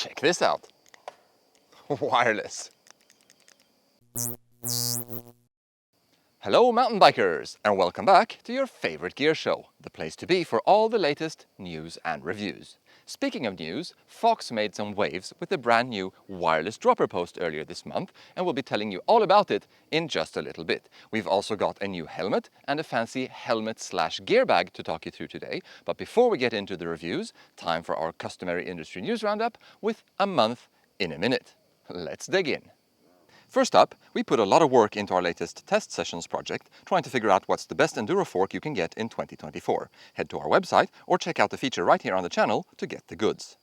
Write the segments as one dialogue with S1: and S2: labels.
S1: Check this out. Wireless. Hello mountain bikers, and welcome back to your favorite gear show, the place to be for all the latest news and reviews. Speaking of news, Fox made some waves with a brand new wireless dropper post earlier this month, and we'll be telling you all about it in just a little bit. We've also got a new helmet and a fancy helmet/gear bag to talk you through today. But before we get into the reviews, time for our customary industry news roundup with a month in a minute. Let's dig in. First up, we put a lot of work into our latest test sessions project, trying to figure out what's the best enduro fork you can get in 2024. Head to our website or check out the feature right here on the channel to get the goods.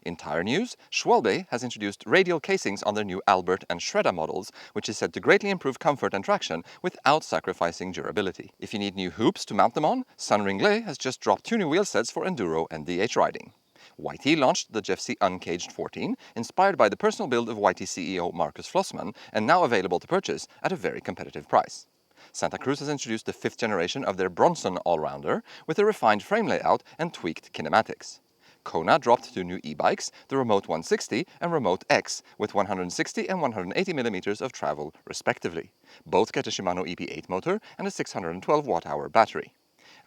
S1: In tire news, Schwalbe has introduced radial casings on their new Albert and Shredda models, which is said to greatly improve comfort and traction without sacrificing durability. If you need new hoops to mount them on, Sunringlé has just dropped 2 new wheel sets for enduro and DH riding. YT launched the Jeff C Uncaged 14, inspired by the personal build of YT CEO Marcus Flossman, and now available to purchase at a very competitive price. Santa Cruz has introduced the 5th generation of their Bronson Allrounder with a refined frame layout and tweaked kinematics. Kona dropped 2 new e-bikes, the Remote 160 and Remote X, with 160 and 180 millimeters of travel respectively. Both get a Shimano EP8 motor and a 612 watt-hour battery.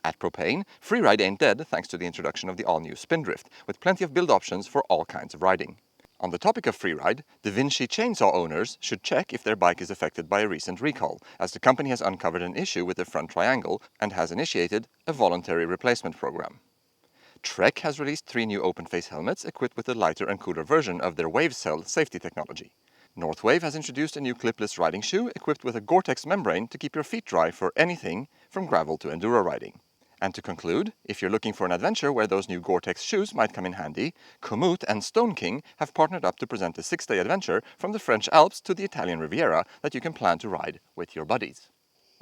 S1: At Propane, freeride ain't dead thanks to the introduction of the all-new Spindrift, with plenty of build options for all kinds of riding. On the topic of freeride, Da Vinci chainsaw owners should check if their bike is affected by a recent recall, as the company has uncovered an issue with the front triangle and has initiated a voluntary replacement program. Trek has released 3 new open-face helmets equipped with a lighter and cooler version of their WaveCell safety technology. Northwave has introduced a new clipless riding shoe equipped with a Gore-Tex membrane to keep your feet dry for anything from gravel to enduro riding. And to conclude, if you're looking for an adventure where those new Gore-Tex shoes might come in handy, Komoot and Stone King have partnered up to present a 6-day adventure from the French Alps to the Italian Riviera that you can plan to ride with your buddies.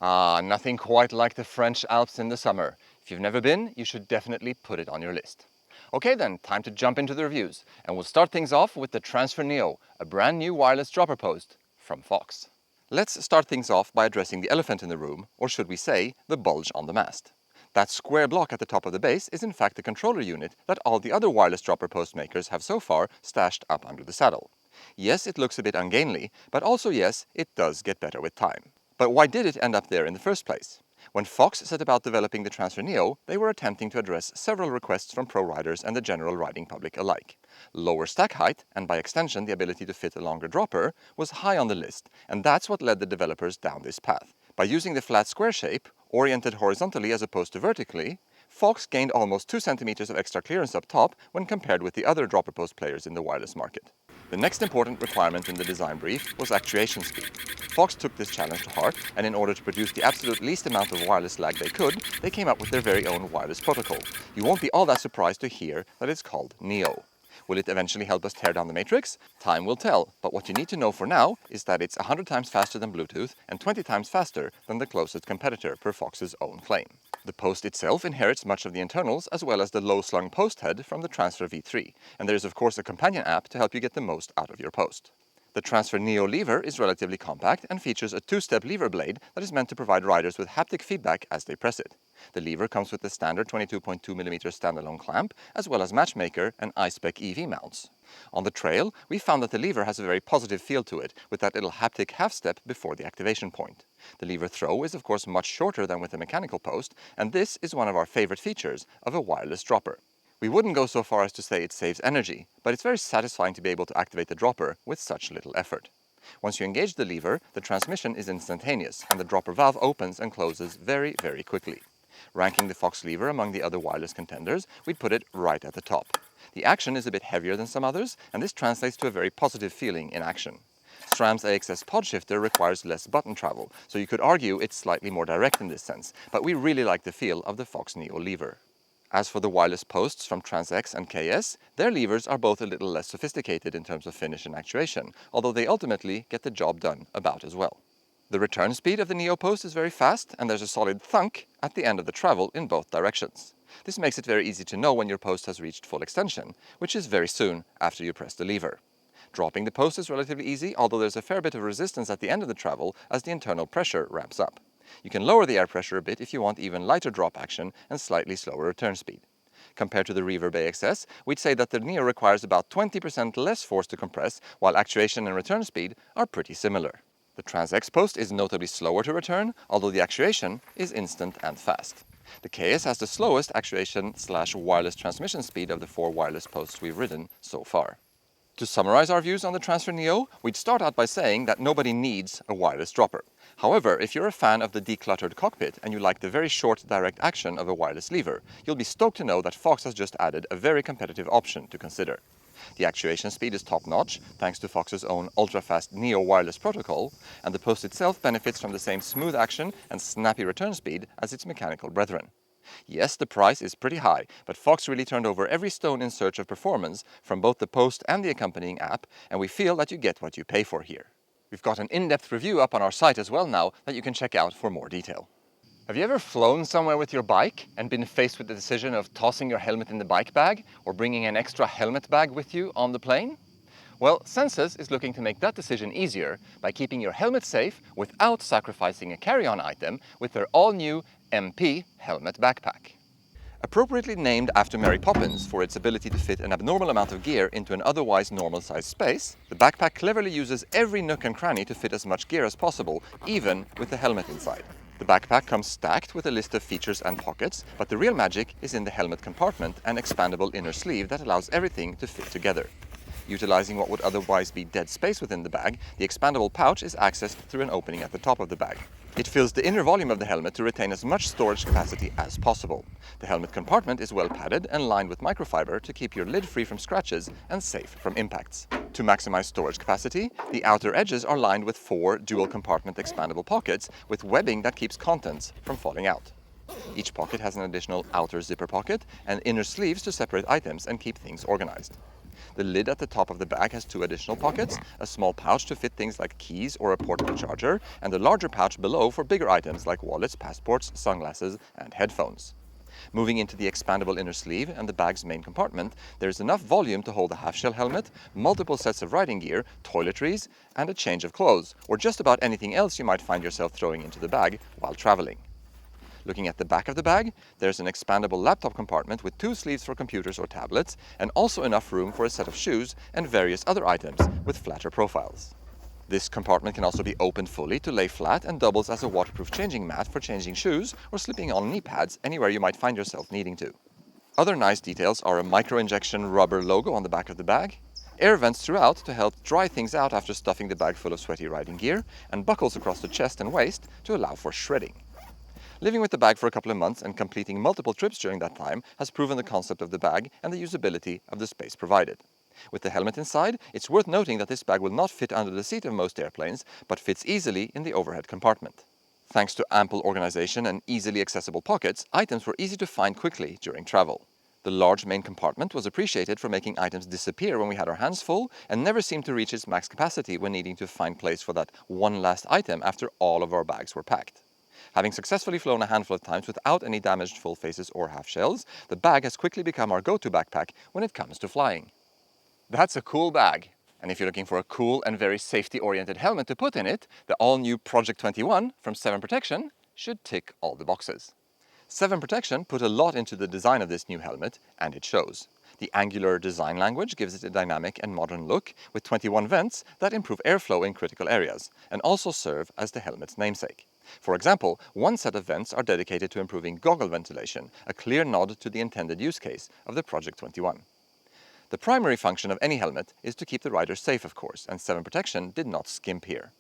S1: Nothing quite like the French Alps in the summer. If you've never been, you should definitely put it on your list. Okay then, time to jump into the reviews, and we'll start things off with the Transfer Neo, a brand new wireless dropper post from Fox. Let's start things off by addressing the elephant in the room, or should we say, the bulge on the mast. That square block at the top of the base is in fact the controller unit that all the other wireless dropper post makers have so far stashed up under the saddle. Yes, it looks a bit ungainly, but also yes, it does get better with time. But why did it end up there in the first place? When Fox set about developing the Transfer Neo, they were attempting to address several requests from pro riders and the general riding public alike. Lower stack height, and by extension the ability to fit a longer dropper, was high on the list, and that's what led the developers down this path. By using the flat square shape, oriented horizontally as opposed to vertically, Fox gained almost 2 centimeters of extra clearance up top when compared with the other dropper post players in the wireless market. The next important requirement in the design brief was actuation speed. Fox took this challenge to heart, and in order to produce the absolute least amount of wireless lag they could, they came up with their very own wireless protocol. You won't be all that surprised to hear that it's called Neo. Will it eventually help us tear down the matrix? Time will tell, but what you need to know for now is that it's 100 times faster than Bluetooth and 20 times faster than the closest competitor per Fox's own claim. The post itself inherits much of the internals as well as the low-slung post head from the Transfer V3, and there is of course a companion app to help you get the most out of your post. The Transfer Neo lever is relatively compact and features a 2-step lever blade that is meant to provide riders with haptic feedback as they press it. The lever comes with the standard 22.2mm standalone clamp, as well as Matchmaker and iSpec EV mounts. On the trail, we found that the lever has a very positive feel to it, with that little haptic half-step before the activation point. The lever throw is of course much shorter than with a mechanical post, and this is one of our favorite features of a wireless dropper. We wouldn't go so far as to say it saves energy, but it's very satisfying to be able to activate the dropper with such little effort. Once you engage the lever, the transmission is instantaneous, and the dropper valve opens and closes very, very quickly. Ranking the Fox lever among the other wireless contenders, we'd put it right at the top. The action is a bit heavier than some others, and this translates to a very positive feeling in action. SRAM's AXS pod shifter requires less button travel, so you could argue it's slightly more direct in this sense, but we really like the feel of the Fox Neo lever. As for the wireless posts from TransX and KS, their levers are both a little less sophisticated in terms of finish and actuation, although they ultimately get the job done about as well. The return speed of the Neo post is very fast, and there's a solid thunk at the end of the travel in both directions. This makes it very easy to know when your post has reached full extension, which is very soon after you press the lever. Dropping the post is relatively easy, although there's a fair bit of resistance at the end of the travel as the internal pressure ramps up. You can lower the air pressure a bit if you want even lighter drop action and slightly slower return speed. Compared to the Reverb AXS, we'd say that the Neo requires about 20% less force to compress, while actuation and return speed are pretty similar. The Trans-X post is notably slower to return, although the actuation is instant and fast. The KS has the slowest actuation/wireless transmission speed of the 4 wireless posts we've ridden so far. To summarize our views on the Transfer Neo, we'd start out by saying that nobody needs a wireless dropper. However, if you're a fan of the decluttered cockpit and you like the very short direct action of a wireless lever, you'll be stoked to know that Fox has just added a very competitive option to consider. The actuation speed is top-notch, thanks to Fox's own ultra-fast Neo wireless protocol, and the post itself benefits from the same smooth action and snappy return speed as its mechanical brethren. Yes, the price is pretty high, but Fox really turned over every stone in search of performance from both the post and the accompanying app, and we feel that you get what you pay for here. We've got an in-depth review up on our site as well now that you can check out for more detail. Have you ever flown somewhere with your bike and been faced with the decision of tossing your helmet in the bike bag or bringing an extra helmet bag with you on the plane? Well, Sensus is looking to make that decision easier by keeping your helmet safe without sacrificing a carry-on item with their all-new MP Helmet Backpack. Appropriately named after Mary Poppins for its ability to fit an abnormal amount of gear into an otherwise normal-sized space, the backpack cleverly uses every nook and cranny to fit as much gear as possible, even with the helmet inside. The backpack comes stacked with a list of features and pockets, but the real magic is in the helmet compartment and expandable inner sleeve that allows everything to fit together. Utilizing what would otherwise be dead space within the bag, the expandable pouch is accessed through an opening at the top of the bag. It fills the inner volume of the helmet to retain as much storage capacity as possible. The helmet compartment is well padded and lined with microfiber to keep your lid free from scratches and safe from impacts. To maximize storage capacity, the outer edges are lined with 4 dual compartment expandable pockets with webbing that keeps contents from falling out. Each pocket has an additional outer zipper pocket and inner sleeves to separate items and keep things organized. The lid at the top of the bag has 2 additional pockets, a small pouch to fit things like keys or a portable charger, and a larger pouch below for bigger items like wallets, passports, sunglasses, and headphones. Moving into the expandable inner sleeve and the bag's main compartment, there is enough volume to hold a half-shell helmet, multiple sets of riding gear, toiletries, and a change of clothes, or just about anything else you might find yourself throwing into the bag while traveling. Looking at the back of the bag, there's an expandable laptop compartment with 2 sleeves for computers or tablets, and also enough room for a set of shoes and various other items with flatter profiles. This compartment can also be opened fully to lay flat and doubles as a waterproof changing mat for changing shoes or slipping on knee pads anywhere you might find yourself needing to. Other nice details are a micro-injection rubber logo on the back of the bag, air vents throughout to help dry things out after stuffing the bag full of sweaty riding gear, and buckles across the chest and waist to allow for shredding. Living with the bag for a couple of months and completing multiple trips during that time has proven the concept of the bag and the usability of the space provided. With the helmet inside, it's worth noting that this bag will not fit under the seat of most airplanes, but fits easily in the overhead compartment. Thanks to ample organization and easily accessible pockets, items were easy to find quickly during travel. The large main compartment was appreciated for making items disappear when we had our hands full and never seemed to reach its max capacity when needing to find place for that one last item after all of our bags were packed. Having successfully flown a handful of times without any damaged full faces or half shells, the bag has quickly become our go-to backpack when it comes to flying. That's a cool bag. And if you're looking for a cool and very safety-oriented helmet to put in it, the all-new Project.21 from 7 Protection should tick all the boxes. 7 Protection put a lot into the design of this new helmet, and it shows. The angular design language gives it a dynamic and modern look, with 21 vents that improve airflow in critical areas, and also serve as the helmet's namesake. For example, one set of vents are dedicated to improving goggle ventilation, a clear nod to the intended use case of the Project.21. The primary function of any helmet is to keep the rider safe, of course, and 7 Protection did not skimp here.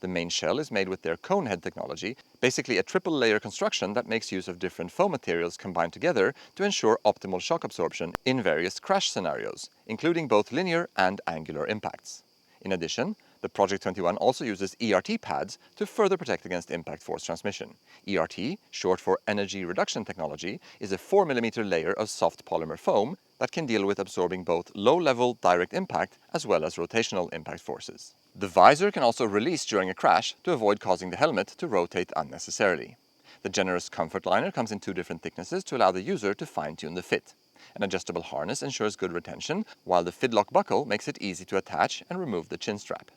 S1: The main shell is made with their cone head technology, basically a triple-layer construction that makes use of different foam materials combined together to ensure optimal shock absorption in various crash scenarios, including both linear and angular impacts. In addition, the Project.21 also uses ERT pads to further protect against impact force transmission. ERT, short for energy reduction technology, is a 4mm layer of soft polymer foam that can deal with absorbing both low-level direct impact as well as rotational impact forces. The visor can also release during a crash to avoid causing the helmet to rotate unnecessarily. The generous comfort liner comes in 2 different thicknesses to allow the user to fine-tune the fit. An adjustable harness ensures good retention, while the fidlock buckle makes it easy to attach and remove the chin strap.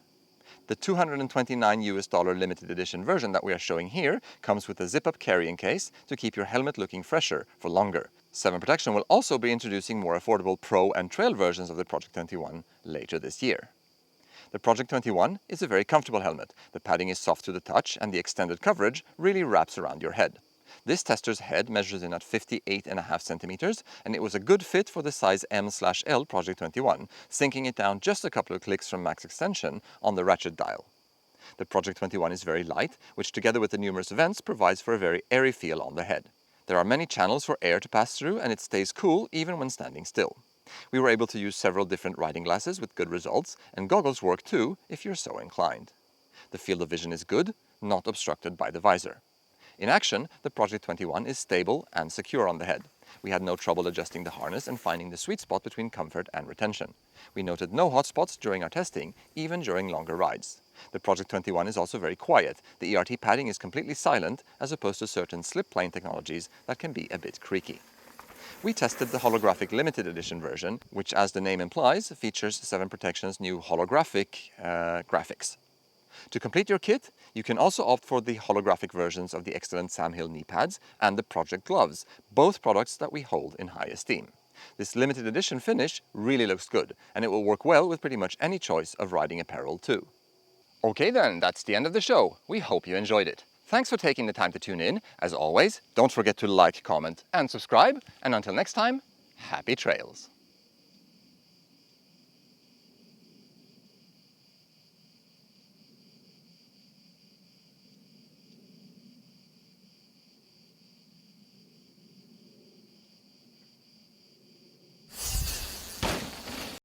S1: The $229 limited edition version that we are showing here comes with a zip-up carrying case to keep your helmet looking fresher for longer. 7 Protection will also be introducing more affordable Pro and Trail versions of the Project.21 later this year. The Project.21 is a very comfortable helmet. The padding is soft to the touch and the extended coverage really wraps around your head. This tester's head measures in at 58.5 centimeters, and it was a good fit for the size M/L Project.21, sinking it down just a couple of clicks from max extension on the ratchet dial. The Project.21 is very light, which together with the numerous vents provides for a very airy feel on the head. There are many channels for air to pass through, and it stays cool even when standing still. We were able to use several different riding glasses with good results, and goggles work too if you're so inclined. The field of vision is good, not obstructed by the visor. In action, the Project.21 is stable and secure on the head. We had no trouble adjusting the harness and finding the sweet spot between comfort and retention. We noted no hot spots during our testing, even during longer rides. The Project.21 is also very quiet. The ERT padding is completely silent, as opposed to certain slip plane technologies that can be a bit creaky. We tested the holographic limited edition version, which, as the name implies, features 7 Protection's new holographic graphics. To complete your kit, you can also opt for the holographic versions of the excellent Sam Hill knee pads and the Project gloves, both products that we hold in high esteem. This limited edition finish really looks good, and it will work well with pretty much any choice of riding apparel too. Okay then, that's the end of the show. We hope you enjoyed it. Thanks for taking the time to tune in. As always, don't forget to like, comment and subscribe. And until next time, happy trails.